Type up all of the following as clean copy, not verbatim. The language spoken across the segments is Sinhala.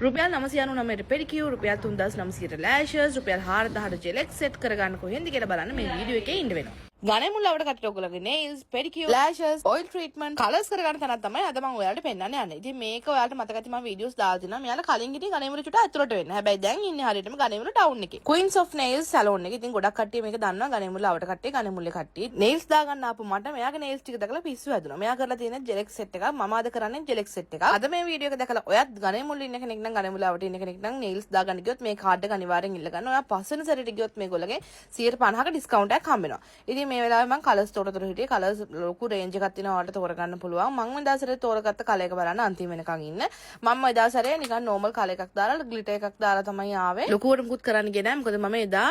රුපියල් 999ට පෙඩිකියුර්, රුපියල් 3900ට ලෑෂස්, රුපියල් 4000ට ජෙලෙක්ස් සෙට් කරගන්න කොහෙන්ද කියලා බලන්න මේ වීඩියෝ එකේ ඉන්න වෙනවා. ගණමුල්ල අවුට කටට ඔයගොල්ලෝගේ nails, pedicure, lashes, oil treatment, colors කරගන්න තැනක් තමයි අද මම ඔයාලට පෙන්නන්න යන්නේ. ඉතින් මේක ඔයාලට මතක ඇති මම වීඩියෝස් දාලා තිනවා. මෙයාලා කලින් හිටිය ගණමුල්ල චුට්ට ඇතුළට වෙන්න. හැබැයි දැන් ඉන්නේ හරියටම ගණමුල්ල ටවුන් එකේ. Queens of Nails salon එකේ. ඉතින් ගොඩක් කට්ටිය මේක දන්නවා. ගණමුල්ල අවුට කට්ටිය, ගණමුල්ලේ කට්ටිය. nails දාගන්න ආපු මට මෙයාගේ nails ටික දැකලා පිස්සු හැදුනා. මෙයා කරලා තියෙන ජෙලෙක්ස් සෙට් එකක්. මම අද කරන්නේ ජෙලෙක්ස් සෙට් එකක්. අද මේ වීඩියෝ එක දැකලා ඔයත් ගණමුල්ල ඉන්න කෙනෙක් නම් ගණමුල්ල අවුට ඉන්න කෙනෙක් නම් nails දාගන්න ගියොත් මේ කාඩ් එක අනිවාර්යෙන් ඉල්ල ගන්න. ඔයා පස්වෙනි සැරේට ගියොත් මේගොල්ලෝගේ 150ක ඩිස්කවුන්ට් එකක් හම්බ වෙනවා. ඉතින් මේ වෙලාවේ මම කලර්ස් තෝරතොර හිටියේ. කලර්ස් ලොකු රේන්ජ් එකක් තියෙනවා. ඔයාලට තෝරගන්න පුළුවන්. මම එදා සැරේ තෝරගත්ත කලර් එක බලන්න අන්තිම වෙනකන් ඉන්න. මම එදා සැරේ නිකන් normal කලර් එකක් දාලා ග්ලිටර් එකක් දාලා තමයි ආවේ. ලොකුවට මුකුත් කරන්න ගියේ නැහැ. මොකද මම එදා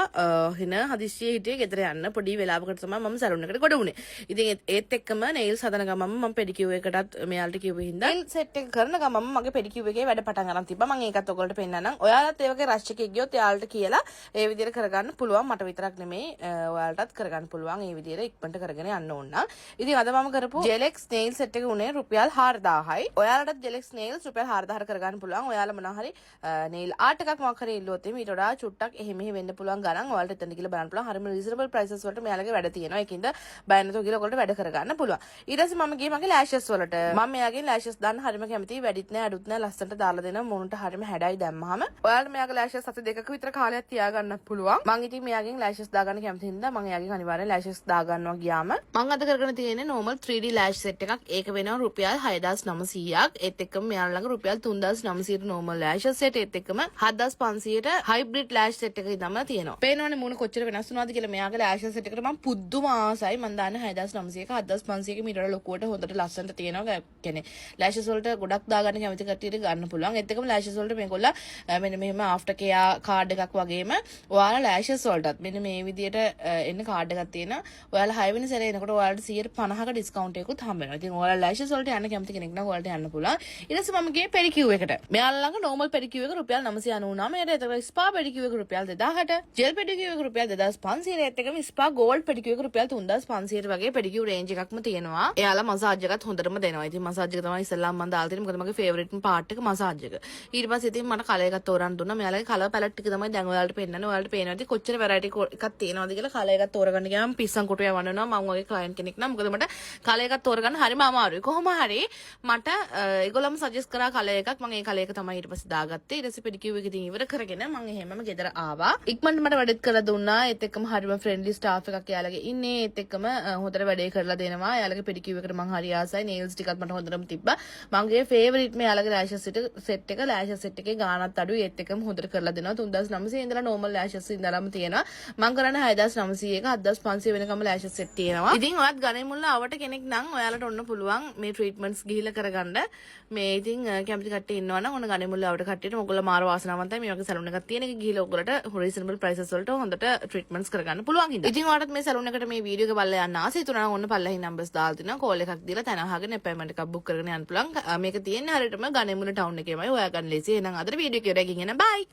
හින හදිස්සියේ හිටියේ ගෙදර යන්න. පොඩි වෙලාවකට තමයි මම සැලුන් එකට ගොඩ වුණේ. ඉතින් ඒත් එක්කම nails හදන ගමන් මම pedicure එකටත් මෙයාලට කිව්ව හින්දා nail set එක කරන ගමන් මගේ pedicure එකේ වැඩ පටන් ගන්න තිබ්බා. මම ඒකත් ඔයගොල්ලන්ට පෙන්නන්නම්. ඔයාලත් ඒ වගේ rush එකේ ගියොත් එයාලට කියලා ඒ විදිහට කරගන්න පුළුවන්. මට විතරක් නෙමෙයි ඔයාලටත් කරගන්න පුළුවන්. ඒ විදිහට ඉක්මනට කරගෙන යන්න ඕන නම්. ඉතින් අද මම කරපු ජෙලෙක්ස් nail set එක උනේ රුපියල් 4000යි. ඔයාලටත් ජෙලෙක්ස් nails රුපියල් 4000ට කරගන්න පුළුවන්. ඔයාලා මොනවා හරි nail art එකක් මොකක් හරි ඉල්ලුවොත් ඊට වඩා චුට්ටක් එහෙ මෙහෙ වෙන්න පුළුවන් ගණන් ඔයාලට එතන කියලා බලන්න පුළුවන්. හරිම reasonable prices වලට මෙයාලගේ වැඩ තියෙනවා. ඒකින්ද බය නැතුව ගිහලා ඔයගොල්ලෝ වැඩ කරගන්න පුළුවන්. ඊට පස්සේ මම ගියේ මගේ lashes වලට. මම මෙයාගෙන් lashes දාන්න හරිම කැමතියි. වැඩිත් නෑ අඩුත් නෑ ලස්සනට දාලා දෙනවා. මොනට හරිම හැඩයි දැම්මහම. ඔයාලට මෙයාගේ lashes අත දෙකක විතර කාලයක් තියාගන්නත් පුළුවන්. මම ඉතින් මෙයාගෙන් lashes දාගන්න කැමති හින්දා මම එයාගෙන් අනිවාර්යෙන් lashes දාගන්නවා ගියාම. මම අද කරගෙන තියෙන්නේ normal 3D lash set එකක්. ඒක වෙනවා රුපියල් 6900ක්. ඒත් එක්කම මෙයාලා ළඟ රුපියල් 3900ට normal lashes set ඒත් එක්කම 7500ට hybrid lash set එකක් ඉදම තියෙනවා. පේනවනේ මූණ කොච්චර වෙනස් වුණාද කියලා. මෙයාගේ lashes set එකට මම පුදුම ආසයි. මම දාන්නේ 6900ක 7500ක මීටර ලොකුවට හොඳට ලස්සනට තියෙනවා. කියන්නේ lashes වලට ගොඩක් දාගන්න කැමති කට්ටියට ගන්න පුළුවන්. ඒත් එක්කම lashes වලට මේගොල්ලෝ මෙන්න මෙහෙම after care card එකක් වගේම ඔයාලා lashes වලටත් මෙන්න මේ විදියට එන්න card එකක් තියෙනවා. ඔයාලා 6 වෙනි සැරේ එනකොට ඔයාලට 150ක ඩිස්කවුන්ට් එකකුත් හම්බ වෙනවා. ඉතින් ඔයාලා lashes වලට යන්න කැමති කෙනෙක් නම් ඔයාලට යන්න පුළුවන්. ඊට පස්සේ මම ගියේ pedicure එකට. මෙයාලා ළඟ normal pedicure එක රුපියල් 999ට, එතකොට spa pedicure එක රුපියල් 2000ට, gel pedicure එක රුපියල් 2500ට, ඒත් එකම spa gold pedicure එක රුපියල් 3500ට වගේ pedicure range එකක්ම තියෙනවා. එයාලා මසාජ් එකත් හොඳටම දෙනවා. ඉතින් මසාජ් එක තමයි ඉස්සෙල්ලාම මම දාලා තියෙන්නේ. මොකද මගේ favorite part එක මසාජ් එක. ඊට පස්සේ ඉතින් මට කලර් එකක් තෝරන්න දුන්නා. මෙයාලගේ කලර් palette ටික තමයි දැන් ඔයාලට පෙන්නන්නේ. ඔයාලට පේනවා ඉතින් කොච්චර variety එකක් තියෙනවද කියලා. කලර් එකක් තෝරගන්න ගියාම පිස්සන් කොටුව යවන්න වෙනවා. මම වගේ client කෙනෙක් නම් මොකද මට කලර් එකක් තෝරගන්න හරිම අමාරුයි. කොහොම හරි මට ඒගොල්ලොම සජෙස්ට් කරා කලර් එකක්. මම ඒ කලර් එක තමයි ඊට පස්සේ දාගත්තේ. ඊට පස්සේ pedicure එක ඉතින් ඉවර කරගෙන මම එහෙමම ගෙදර ආවා. ඉක්මනට මට වැඩත් කරලා දුන්නා. ඒත් එක්කම හරිම friendly staff එකක් යාළගේ ඉන්නේ. ඒත් එක්කම හොඳට වැඩේ කරලා දෙනවා. යාළගේ pedicure එකට මම හරි ආසයි. nails ටිකත් මට හොඳටම තිබ්බා. මගේ favorite මේ යාළගේ lashes set එක lashes set එකේ ගානත් අඩුයි. ඒත් එක්කම හොඳට කරලා දෙනවා. 3900 ඉඳලා normal lashes ඉඳලාම තියෙනවා. මම කරන්නේ 6900 එක 7500 වෙනකම් lashes set තියෙනවා. ඉතින් ඔයත් ගණමුල්ල අවට කෙනෙක් නම් ඔයාලට ඔන්න පුළුවන් මේ treatments ගිහිල්ලා කරගන්න. මේ ඉතින් කැමති කට්ටිය ඉන්නවනම් ඔන්න ගණමුල්ල අවට කට්ටියට මොකද මාර වාසනාවන්තයි මේ වගේ සැලුන් එකක් තියෙන එක ගිහිල්ලා ඔයගොල්ලට reasonable prices වලට හොඳට treatments කරගන්න පුළුවන් හින්දා. ඉතින් ඔයාලට මේ සැලුන් එකට මේ වීඩියෝ එක බලලා යන්න ආසයි තුනනම් ඔන්න පල්ලෙහි numbers දාලා තිනවා. call එකක් දීලා තැන අහගෙන appointment එකක් book කරගෙන යන්න පුළුවන්. මේක තියෙන්නේ හරියටම ගණමුල්ල town එකේමයි. ඔයා ගන්න ලේසි. එහෙනම් අද වීඩියෝ එක ඉවරයි. ගිහින් එන්න bye.